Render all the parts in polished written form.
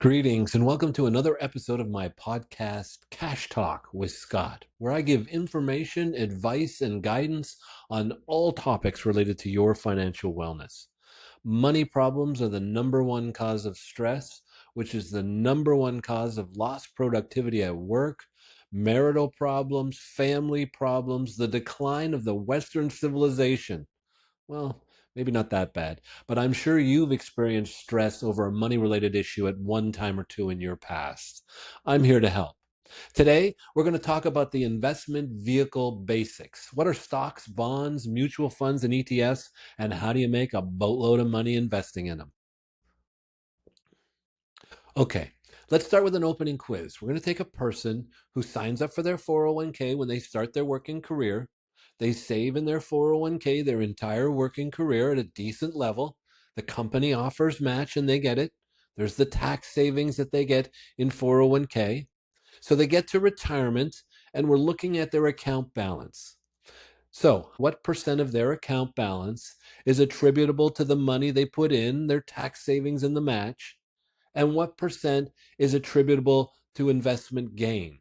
Greetings and welcome to another episode of my podcast, Cash Talk with Scott, where I give information, advice, and guidance on all topics related to your financial wellness. Money problems are the number one cause of stress, which is the number one cause of lost productivity at work, marital problems, family problems, the decline of the Western civilization. Well, maybe not that bad, but I'm sure you've experienced stress over a money related issue at one time or two in your past. I'm here to help. Today, we're going to talk about the investment vehicle basics. What are stocks, bonds, mutual funds, and ETFs, and how do you make a boatload of money investing in them? Okay, let's start with an opening quiz. We're going to take a person who signs up for their 401k when they start their working career. They save in their 401k their entire working career at a decent level. The company offers match and they get it. There's the tax savings that they get in 401k. So they get to retirement and we're looking at their account balance. So, what percent of their account balance is attributable to the money they put in, their tax savings, and the match? And what percent is attributable to investment gain?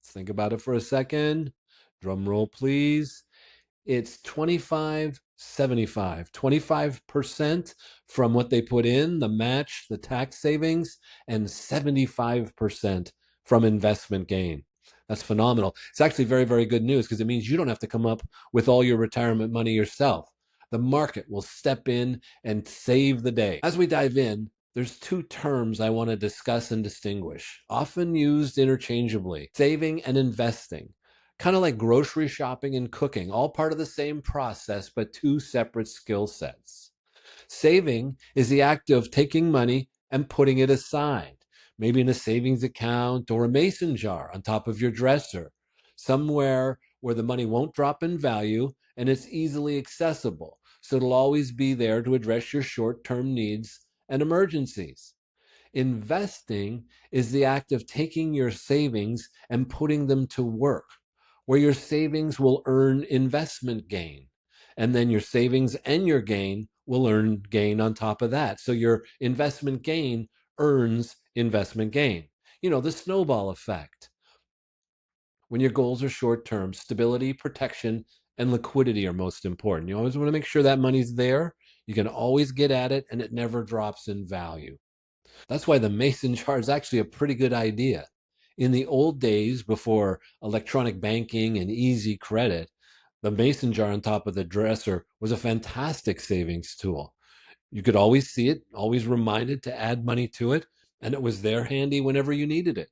Let's think about it for a second. Drum roll, please. It's 25-75. 25% from what they put in, the match, the tax savings, and 75% from investment gain. That's phenomenal. It's actually very, very good news because it means you don't have to come up with all your retirement money yourself. The market will step in and save the day. As we dive in, there's two terms I want to discuss and distinguish, often used interchangeably: saving and investing. Kind of like grocery shopping and cooking, all part of the same process, but two separate skill sets. Saving is the act of taking money and putting it aside, maybe in a savings account or a mason jar on top of your dresser, somewhere where the money won't drop in value and it's easily accessible. So it'll always be there to address your short term needs and emergencies. Investing is the act of taking your savings and putting them to work, where your savings will earn investment gain. And then your savings and your gain will earn gain on top of that. So your investment gain earns investment gain. You know, the snowball effect. When your goals are short term, stability, protection, and liquidity are most important. You always want to make sure that money's there. You can always get at it and it never drops in value. That's why the mason jar is actually a pretty good idea. In the old days, before electronic banking and easy credit, the mason jar on top of the dresser was a fantastic savings tool. You could always see it, always reminded to add money to it, and it was there handy whenever you needed it.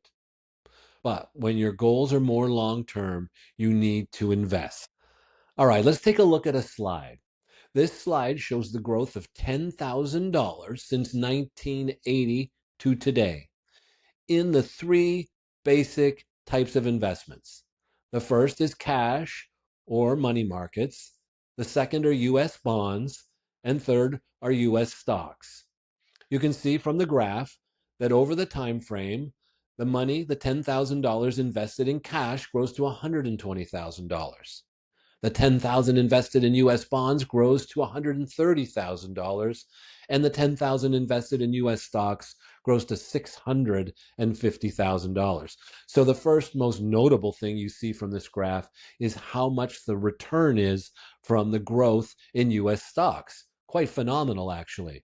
But when your goals are more long term, you need to invest. All right, let's take a look at a slide. This slide shows the growth of $10,000 since 1980 to today in the three basic types of investments. The first is cash or money markets. The second are US bonds. And third are US stocks. You can see from the graph that over the time frame, the money, the $10,000 invested in cash grows to $120,000. The $10,000 invested in US bonds grows to $130,000, and the $10,000 invested in US stocks grows to $650,000. So the first most notable thing you see from this graph is how much the return is from the growth in US stocks. Quite phenomenal, actually.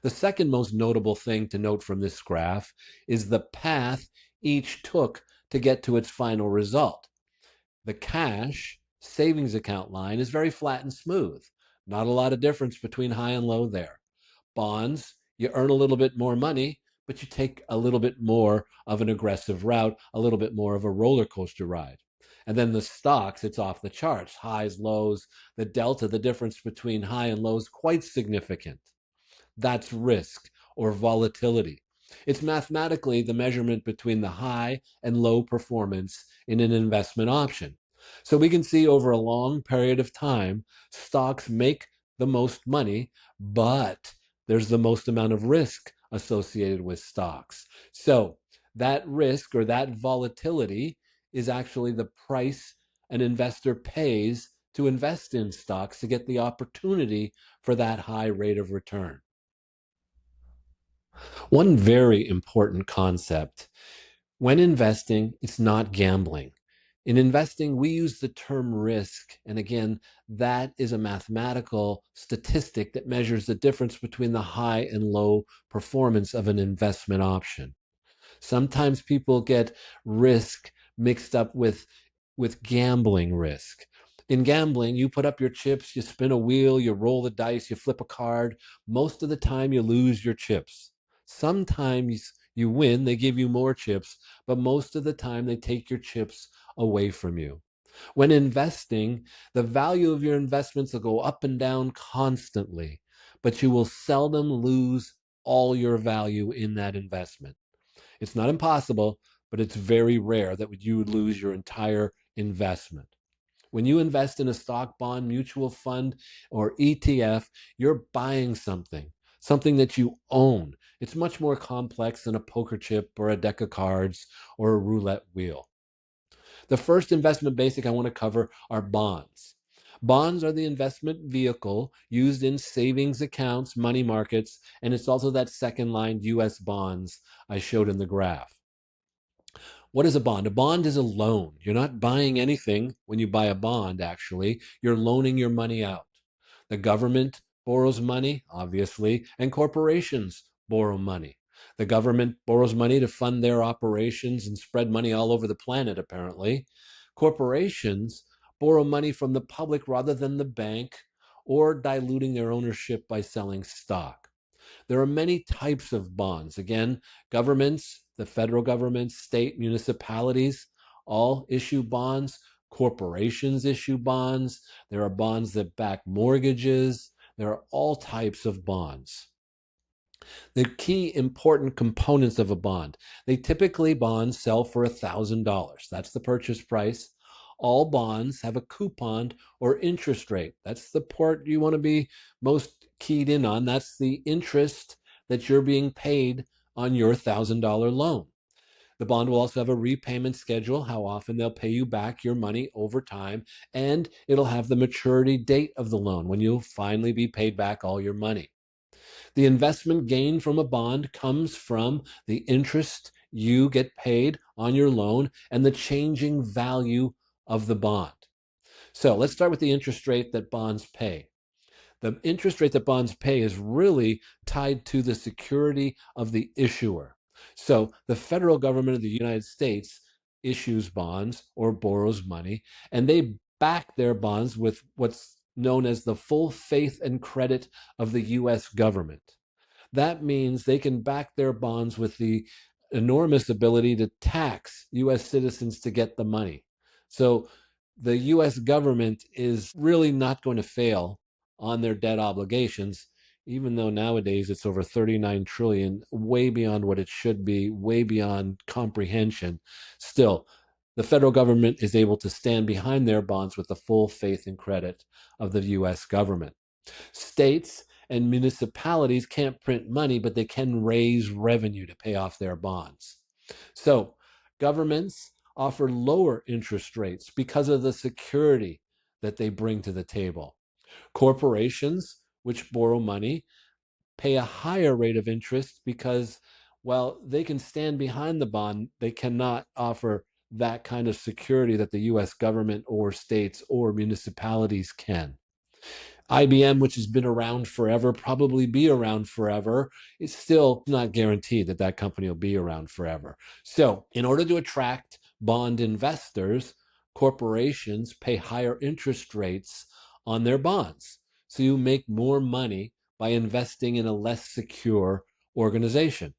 The second most notable thing to note from this graph is the path each took to get to its final result. The cash savings account line is very flat and smooth. Not a lot of difference between high and low there. Bonds, you earn a little bit more money, but you take a little bit more of an aggressive route, a little bit more of a roller coaster ride. And then the stocks, it's off the charts, highs, lows, the delta, the difference between high and low is quite significant. That's risk or volatility. It's mathematically the measurement between the high and low performance in an investment option. So we can see over a long period of time, stocks make the most money, but there's the most amount of risk associated with stocks. So that risk or that volatility is actually the price an investor pays to invest in stocks to get the opportunity for that high rate of return. One very important concept: when investing, it's not gambling. In investing, we use the term risk. And again, that is a mathematical statistic that measures the difference between the high and low performance of an investment option. Sometimes people get risk mixed up with gambling risk. In gambling, you put up your chips, you spin a wheel, you roll the dice, you flip a card. Most of the time, you lose your chips. Sometimes you win, they give you more chips, but most of the time, they take your chips away from you. When investing, the value of your investments will go up and down constantly, but you will seldom lose all your value in that investment. It's not impossible, but it's very rare that you would lose your entire investment. When you invest in a stock, bond, mutual fund, or ETF, you're buying something, something that you own. It's much more complex than a poker chip or a deck of cards or a roulette wheel. The first investment basic I want to cover are bonds. Bonds are the investment vehicle used in savings accounts, money markets, and it's also that second line US bonds I showed in the graph. What is a bond? A bond is a loan. You're not buying anything when you buy a bond, actually. You're loaning your money out. The government borrows money, obviously, and corporations borrow money. The government borrows money to fund their operations and spread money all over the planet, apparently. Corporations borrow money from the public rather than the bank, or diluting their ownership by selling stock. There are many types of bonds. Again, governments, the federal government, state, municipalities, all issue bonds. Corporations issue bonds. There are bonds that back mortgages. There are all types of bonds. The key important components of a bond. They typically bonds sell for $1,000. That's the purchase price. All bonds have a coupon or interest rate. That's the part you want to be most keyed in on. That's the interest that you're being paid on your $1,000 loan. The bond will also have a repayment schedule, how often they'll pay you back your money over time, and it'll have the maturity date of the loan when you'll finally be paid back all your money. The investment gain from a bond comes from the interest you get paid on your loan and the changing value of the bond. So let's start with the interest rate that bonds pay. The interest rate that bonds pay is really tied to the security of the issuer. So the federal government of the United States issues bonds or borrows money, and they back their bonds with what's known as the full faith and credit of the US government. That means they can back their bonds with the enormous ability to tax US citizens to get the money. So the US government is really not going to fail on their debt obligations, even though nowadays it's over 39 trillion, way beyond what it should be, way beyond comprehension. Still, the federal government is able to stand behind their bonds with the full faith and credit of the US government. States and municipalities can't print money, but they can raise revenue to pay off their bonds. So governments offer lower interest rates because of the security that they bring to the table. Corporations, which borrow money, pay a higher rate of interest because, while they can stand behind the bond, they cannot offer that kind of security that the US government or states or municipalities can. IBM, which has been around forever, probably be around forever. It's still not guaranteed that that company will be around forever. So, in order to attract bond investors, corporations pay higher interest rates on their bonds. So, you make more money by investing in a less secure organization.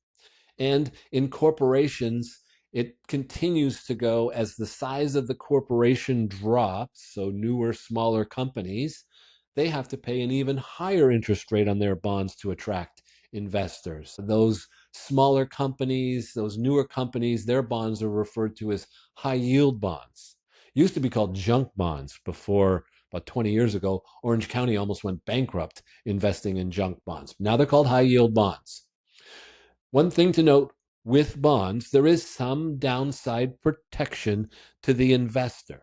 And in corporations, it continues to go as the size of the corporation drops. So, newer, smaller companies, they have to pay an even higher interest rate on their bonds to attract investors. Those smaller companies, those newer companies, their bonds are referred to as high yield bonds. Used to be called junk bonds before. About 20 years ago, Orange County almost went bankrupt investing in junk bonds. Now they're called high yield bonds. One thing to note with bonds, there is some downside protection to the investor.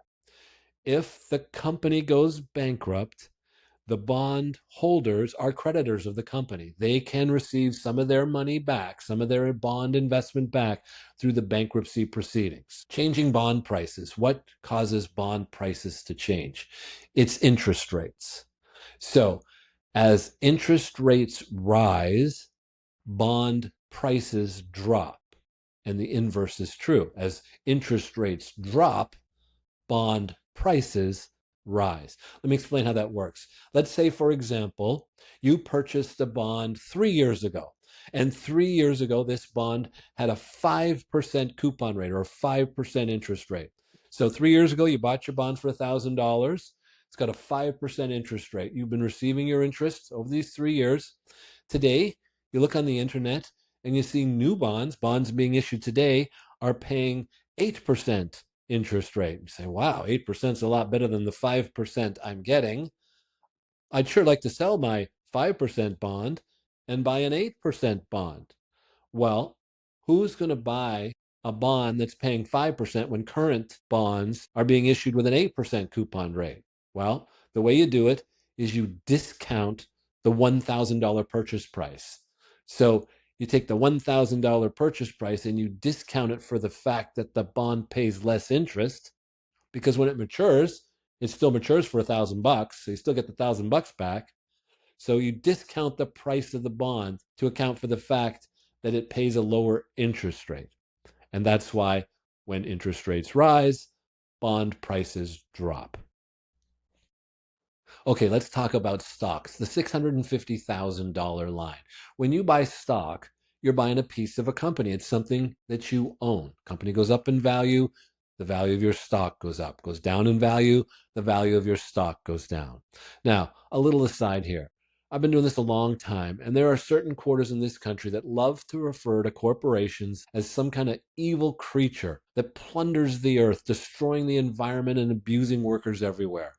If the company goes bankrupt, The bond holders are creditors of the company. They can receive some of their money back, some of their bond investment back through the bankruptcy proceedings. Changing bond prices. What causes bond prices to change? It's interest rates. So as interest rates rise, bond prices drop. And the inverse is true. As interest rates drop, bond prices rise. Let me explain how that works. Let's say, for example, you purchased a bond 3 years ago. And 3 years ago, this bond had a 5% coupon rate or a 5% interest rate. So 3 years ago, you bought your bond for $1,000. It's got a 5% interest rate. You've been receiving your interest over these 3 years. Today, you look on the internet and you see new bonds being issued today are paying 8% interest rate. You say, wow, 8% is a lot better than the 5% I'm getting. I'd sure like to sell my 5% bond and buy an 8% bond. Well, who's going to buy a bond that's paying 5% when current bonds are being issued with an 8% coupon rate? Well, the way you do it is you discount the $1,000 purchase price. So you take the $1,000 purchase price and you discount it for the fact that the bond pays less interest, because when it matures, it still matures for $1,000, so you still get the $1,000 back. So you discount the price of the bond to account for the fact that it pays a lower interest rate. And that's why when interest rates rise, bond prices drop. Okay, let's talk about stocks, the $650,000 line. When you buy stock, you're buying a piece of a company. It's something that you own. Company goes up in value, the value of your stock goes up. Goes down in value, the value of your stock goes down. Now, a little aside here. I've been doing this a long time, and there are certain quarters in this country that love to refer to corporations as some kind of evil creature that plunders the earth, destroying the environment and abusing workers everywhere.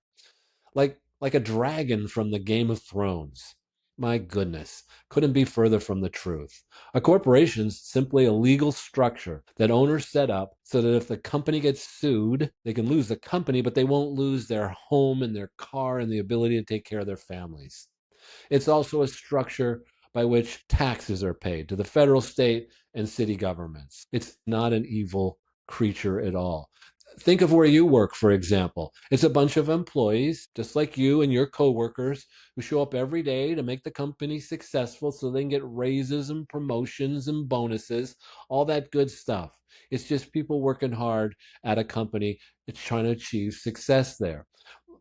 Like a dragon from the Game of Thrones. My goodness, couldn't be further from the truth. A corporation's simply a legal structure that owners set up so that if the company gets sued, they can lose the company, but they won't lose their home and their car and the ability to take care of their families. It's also a structure by which taxes are paid to the federal, state, and city governments. It's not an evil creature at all. Think of where you work, for example. It's a bunch of employees, just like you and your coworkers, who show up every day to make the company successful so they can get raises and promotions and bonuses, all that good stuff. It's just people working hard at a company that's trying to achieve success there.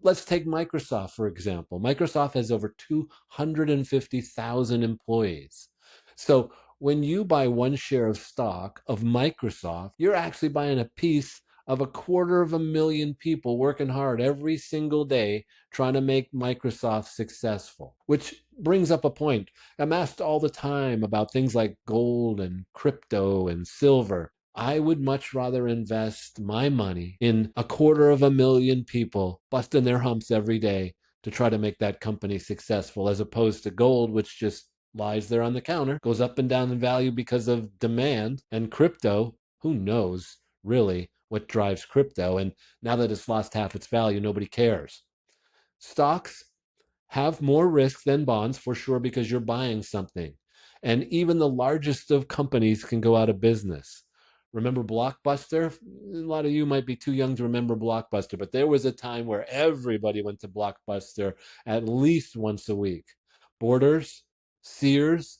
Let's take Microsoft, for example. Microsoft has over 250,000 employees. So when you buy one share of stock of Microsoft, you're actually buying a piece of 250,000 people working hard every single day trying to make Microsoft successful. Which brings up a point. I'm asked all the time about things like gold and crypto and silver. I would much rather invest my money in 250,000 people busting their humps every day to try to make that company successful, as opposed to gold, which just lies there on the counter, goes up and down in value because of demand, and crypto, who knows really what drives crypto. And now that it's lost half its value, nobody cares. Stocks have more risk than bonds for sure, because you're buying something. And even the largest of companies can go out of business. Remember Blockbuster? A lot of you might be too young to remember Blockbuster, but there was a time where everybody went to Blockbuster at least once a week. Borders, Sears,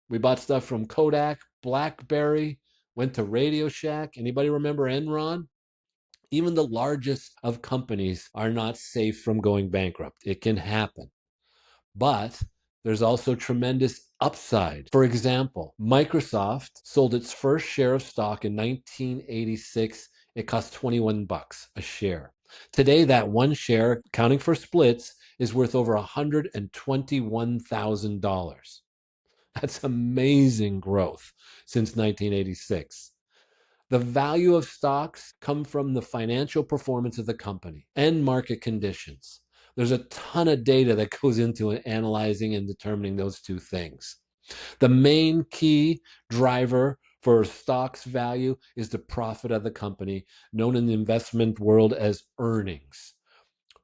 we bought stuff from Kodak, BlackBerry, went to Radio Shack. Anybody remember Enron? Even the largest of companies are not safe from going bankrupt. It can happen. But there's also tremendous upside. For example, Microsoft sold its first share of stock in 1986. It cost $21 a share. Today, that one share, counting for splits, is worth over $121,000. That's amazing growth since 1986. The value of stocks come from the financial performance of the company and market conditions. There's a ton of data that goes into analyzing and determining those two things. The main key driver for stock's value is the profit of the company, known in the investment world as earnings.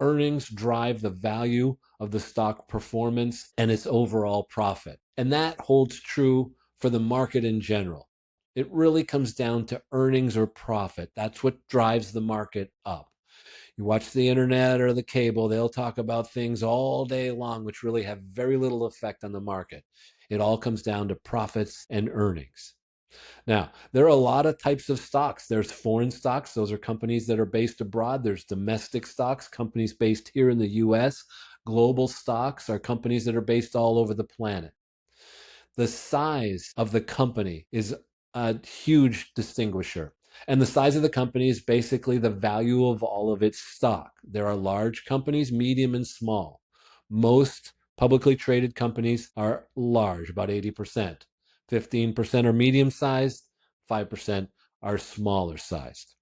Earnings drive the value of the stock performance and its overall profit. And that holds true for the market in general. It really comes down to earnings or profit. That's what drives the market up. You watch the internet or the cable, they'll talk about things all day long, which really have very little effect on the market. It all comes down to profits and earnings. Now, there are a lot of types of stocks. There's foreign stocks. Those are companies that are based abroad. There's domestic stocks, companies based here in the US. Global stocks are companies that are based all over the planet. The size of the company is a huge distinguisher. And the size of the company is basically the value of all of its stock. There are large companies, medium, and small. Most publicly traded companies are large, about 80%. 15% are medium sized, 5% are smaller sized.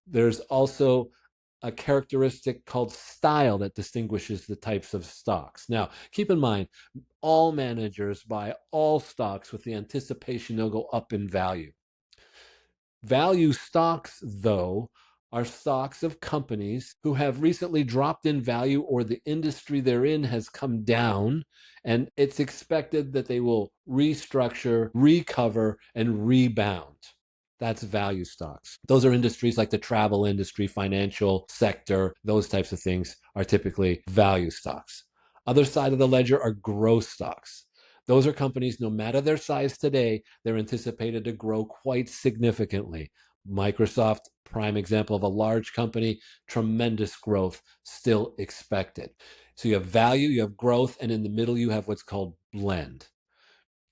There's also a characteristic called style that distinguishes the types of stocks. Now, keep in mind, all managers buy all stocks with the anticipation they'll go up in value. Value stocks, though, are stocks of companies who have recently dropped in value or the industry they're in has come down, and it's expected that they will restructure, recover, and rebound. That's value stocks. Those are industries like the travel industry, financial sector, those types of things are typically value stocks. Other side of the ledger are growth stocks. Those are companies, no matter their size today, they're anticipated to grow quite significantly. Microsoft, prime example of a large company, tremendous growth still expected. So you have value, you have growth, and in the middle you have what's called blend.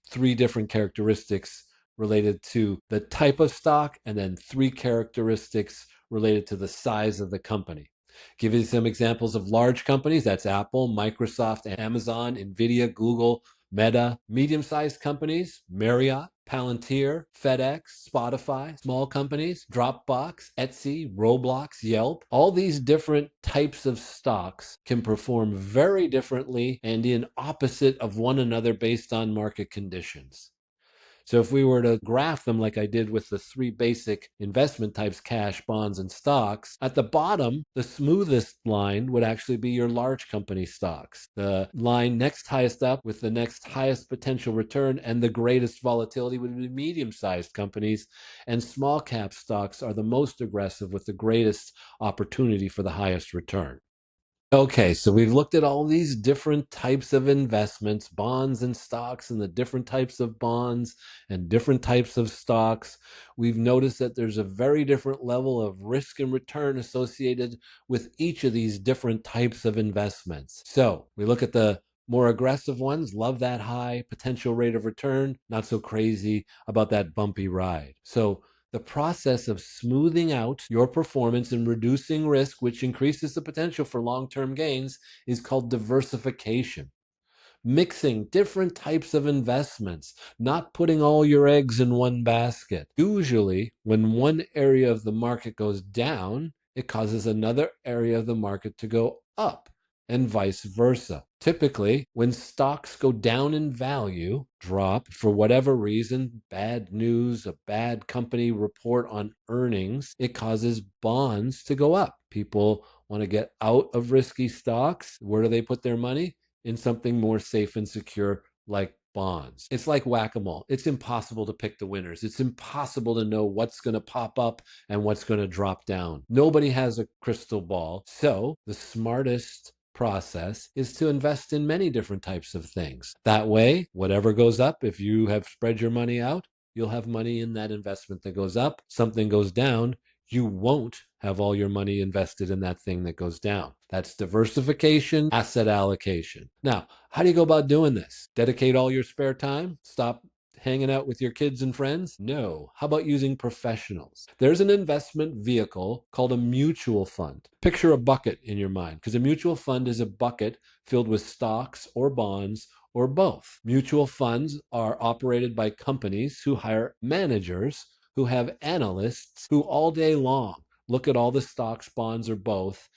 Three different characteristics related to the type of stock, and then three characteristics related to the size of the company. Give you some examples of large companies. That's Apple, Microsoft, Amazon, Nvidia, Google, Meta. Medium-sized companies, Marriott, Palantir, FedEx, Spotify. Small companies, Dropbox, Etsy, Roblox, Yelp. All these different types of stocks can perform very differently and in opposite of one another based on market conditions. So if we were to graph them like I did with the three basic investment types, cash, bonds, and stocks, at the bottom, the smoothest line would actually be your large company stocks. The line next highest up with the next highest potential return and the greatest volatility would be medium-sized companies, and small cap stocks are the most aggressive with the greatest opportunity for the highest return. Okay, so we've looked at all these different types of investments, bonds and stocks, and the different types of bonds and different types of stocks. We've noticed that there's a very different level of risk and return associated with each of these different types of investments. So we look at the more aggressive ones, love that high potential rate of return, not so crazy about that bumpy ride. So the process of smoothing out your performance and reducing risk, which increases the potential for long-term gains, is called diversification. Mixing different types of investments, not putting all your eggs in one basket. Usually, when one area of the market goes down, it causes another area of the market to go up, and vice versa. Typically, when stocks go down in value, drop for whatever reason, bad news, a bad company report on earnings, it causes bonds to go up. People want to get out of risky stocks. Where do they put their money? In something more safe and secure like bonds. It's like whack-a-mole. It's impossible to pick the winners. It's impossible to know what's going to pop up and what's going to drop down. Nobody has a crystal ball. So the smartest process is to invest in many different types of things. That way, whatever goes up, if you have spread your money out, you'll have money in that investment that goes up. Something goes down, you won't have all your money invested in that thing that goes down. That's diversification, asset allocation. Now, how do you go about doing this? Dedicate all your spare time? Stop hanging out with your kids and friends? No. How about using professionals? There's an investment vehicle called a mutual fund. Picture a bucket in your mind, because a mutual fund is a bucket filled with stocks or bonds or both. Mutual funds are operated by companies who hire managers who have analysts who all day long look at all the stocks, bonds, or both,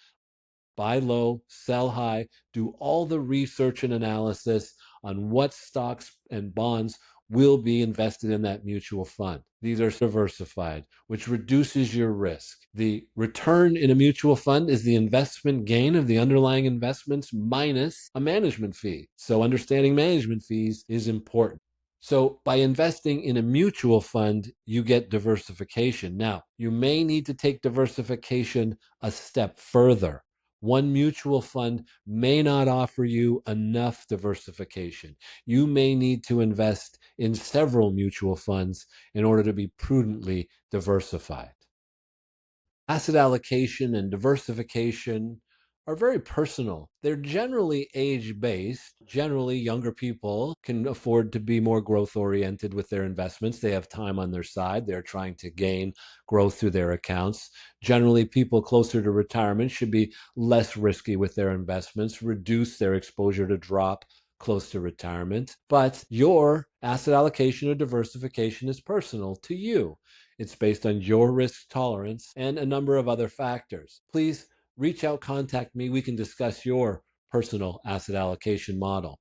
buy low, sell high, do all the research and analysis on what stocks and bonds will be invested in that mutual fund. These are diversified, which reduces your risk. The return in a mutual fund is the investment gain of the underlying investments minus a management fee. So understanding management fees is important. So by investing in a mutual fund, you get diversification. Now, you may need to take diversification a step further. One mutual fund may not offer you enough diversification. You may need to invest in several mutual funds in order to be prudently diversified. Asset allocation and diversification are very personal. They're generally age-based. Generally, younger people can afford to be more growth-oriented with their investments. They have time on their side. They're trying to gain growth through their accounts. Generally, people closer to retirement should be less risky with their investments, reduce their exposure to drop close to retirement. But your asset allocation or diversification is personal to you. It's based on your risk tolerance and a number of other factors. Please reach out, contact me. We can discuss your personal asset allocation model.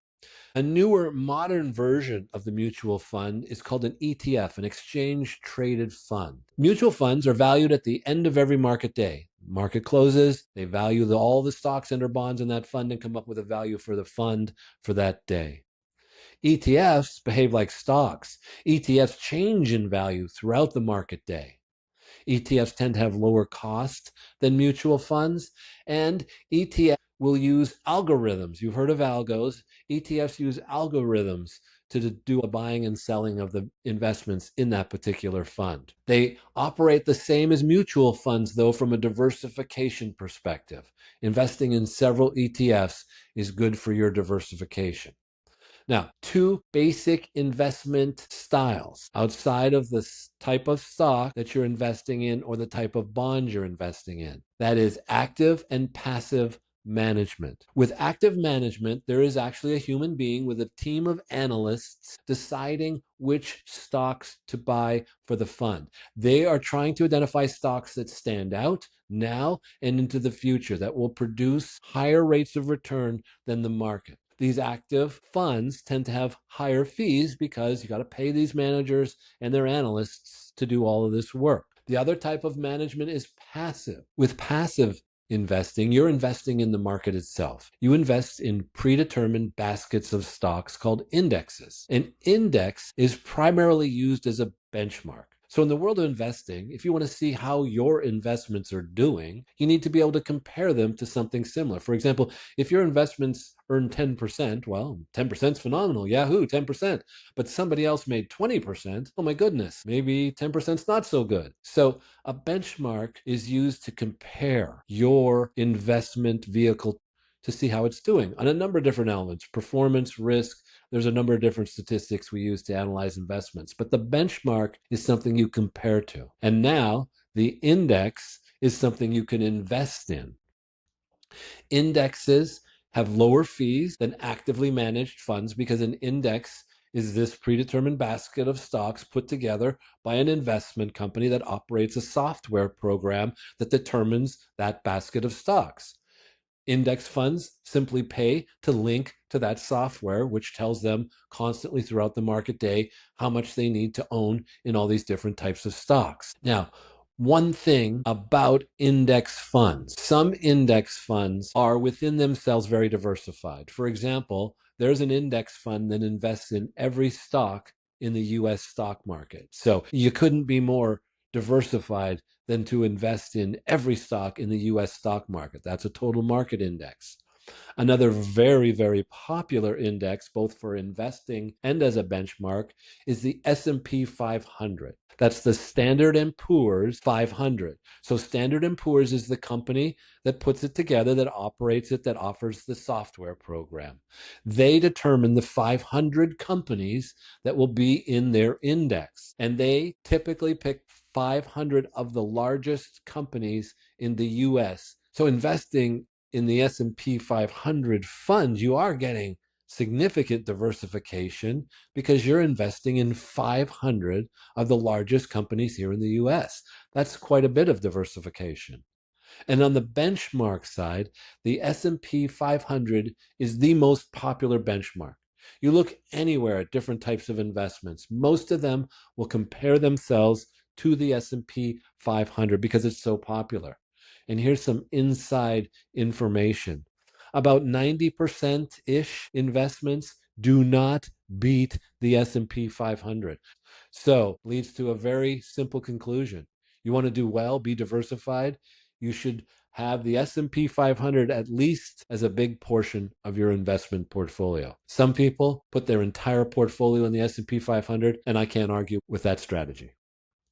A newer modern version of the mutual fund is called an ETF, an exchange traded fund. Mutual funds are valued at the end of every market day. Market closes, they value all the stocks and or bonds in that fund and come up with a value for the fund for that day. ETFs behave like stocks. ETFs change in value throughout the market day. ETFs tend to have lower cost than mutual funds, and ETFs will use algorithms. You've heard of algos. ETFs use algorithms to do a buying and selling of the investments in that particular fund. They operate the same as mutual funds, though, from a diversification perspective. Investing in several ETFs is good for your diversification. Now, two basic investment styles outside of the type of stock that you're investing in or the type of bond you're investing in. That is active and passive management. With active management, there is actually a human being with a team of analysts deciding which stocks to buy for the fund. They are trying to identify stocks that stand out now and into the future that will produce higher rates of return than the market. These active funds tend to have higher fees because you got to pay these managers and their analysts to do all of this work. The other type of management is passive. With passive investing, you're investing in the market itself. You invest in predetermined baskets of stocks called indexes. An index is primarily used as a benchmark. So in the world of investing, if you want to see how your investments are doing, you need to be able to compare them to something similar. For example, if your investments earn 10%, well, 10% is phenomenal. Yahoo, 10%. But somebody else made 20%. Oh my goodness, maybe 10% is not so good. So a benchmark is used to compare your investment vehicle to see how it's doing on a number of different elements: performance, risk. There's a number of different statistics we use to analyze investments, but the benchmark is something you compare to. And now the index is something you can invest in. Indexes have lower fees than actively managed funds because an index is this predetermined basket of stocks put together by an investment company that operates a software program that determines that basket of stocks. Index funds simply pay to link to that software, which tells them constantly throughout the market day how much they need to own in all these different types of stocks. Now, one thing about index funds: some index funds are within themselves very diversified. For example, there's an index fund that invests in every stock in the US stock market. So you couldn't be more diversified than to invest in every stock in the US stock market. That's a total market index. Another very, very popular index, both for investing and as a benchmark, is the S&P 500. That's the Standard & Poor's 500. So Standard & Poor's is the company that puts it together, that operates it, that offers the software program. They determine the 500 companies that will be in their index, and they typically pick 500 of the largest companies in the US. So investing in the S&P 500 fund, you are getting significant diversification because you're investing in 500 of the largest companies here in the US. That's quite a bit of diversification. And on the benchmark side, the S&P 500 is the most popular benchmark. You look anywhere at different types of investments. Most of them will compare themselves to the S&P 500 because it's so popular. And here's some inside information. About 90%-ish investments do not beat the S&P 500. So, leads to a very simple conclusion. You want to do well, be diversified, you should have the S&P 500 at least as a big portion of your investment portfolio. Some people put their entire portfolio in the S&P 500, and I can't argue with that strategy.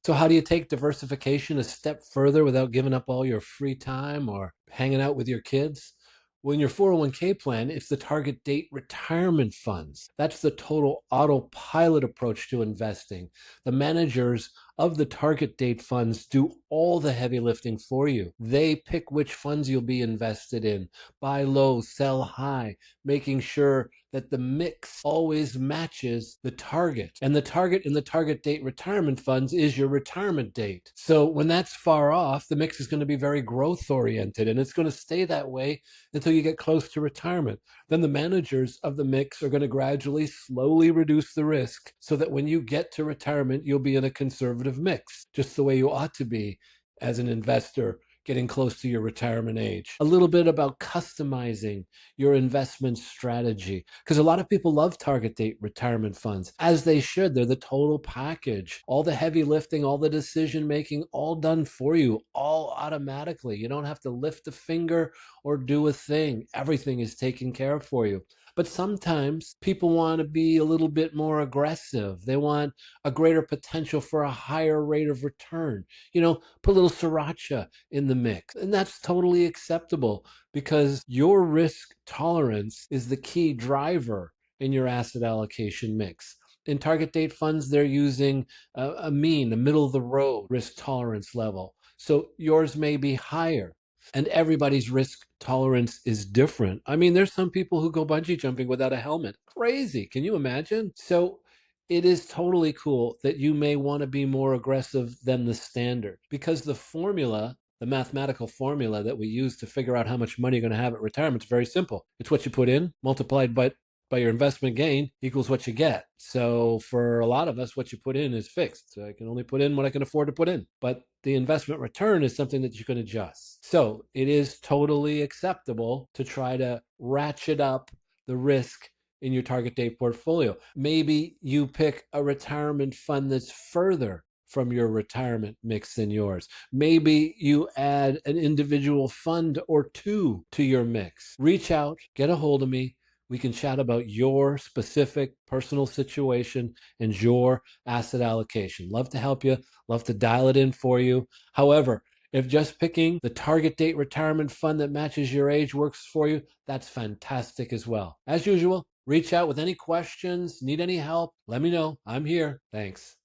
So how do you take diversification a step further without giving up all your free time or hanging out with your kids? Well, in your 401k plan, it's the target date retirement funds. That's the total autopilot approach to investing. The managers of the target date funds do all the heavy lifting for you. They pick which funds you'll be invested in, buy low, sell high, making sure that the mix always matches the target. And the target in the target date retirement funds is your retirement date. So when that's far off, the mix is going to be very growth oriented, and it's going to stay that way until you get close to retirement. Then the managers of the mix are going to gradually, slowly reduce the risk so that when you get to retirement, you'll be in a conservative mix, just the way you ought to be as an investor getting close to your retirement age. A little bit about customizing your investment strategy, because a lot of people love target date retirement funds, as they should. They're the total package, all the heavy lifting, all the decision making, all done for you, all automatically. You don't have to lift a finger or do a thing. Everything is taken care of for you. But sometimes people want to be a little bit more aggressive. They want a greater potential for a higher rate of return. Put a little sriracha in the mix. And that's totally acceptable because your risk tolerance is the key driver in your asset allocation mix. In target date funds, they're using a mean, a middle of the road risk tolerance level. So yours may be higher. And everybody's risk tolerance is different. I mean, there's some people who go bungee jumping without a helmet. Crazy. Can you imagine? So it is totally cool that you may want to be more aggressive than the standard, because the mathematical formula that we use to figure out how much money you're going to have at retirement is very simple. It's what you put in multiplied by your investment gain equals what you get. So for a lot of us, what you put in is fixed. So I can only put in what I can afford to put in. But the investment return is something that you can adjust. So it is totally acceptable to try to ratchet up the risk in your target date portfolio. Maybe you pick a retirement fund that's further from your retirement mix than yours. Maybe you add an individual fund or two to your mix. Reach out, get a hold of me. We can chat about your specific personal situation and your asset allocation. Love to help you, love to dial it in for you. However, if just picking the target date retirement fund that matches your age works for you, that's fantastic as well. As usual, reach out with any questions, need any help, let me know. I'm here. Thanks.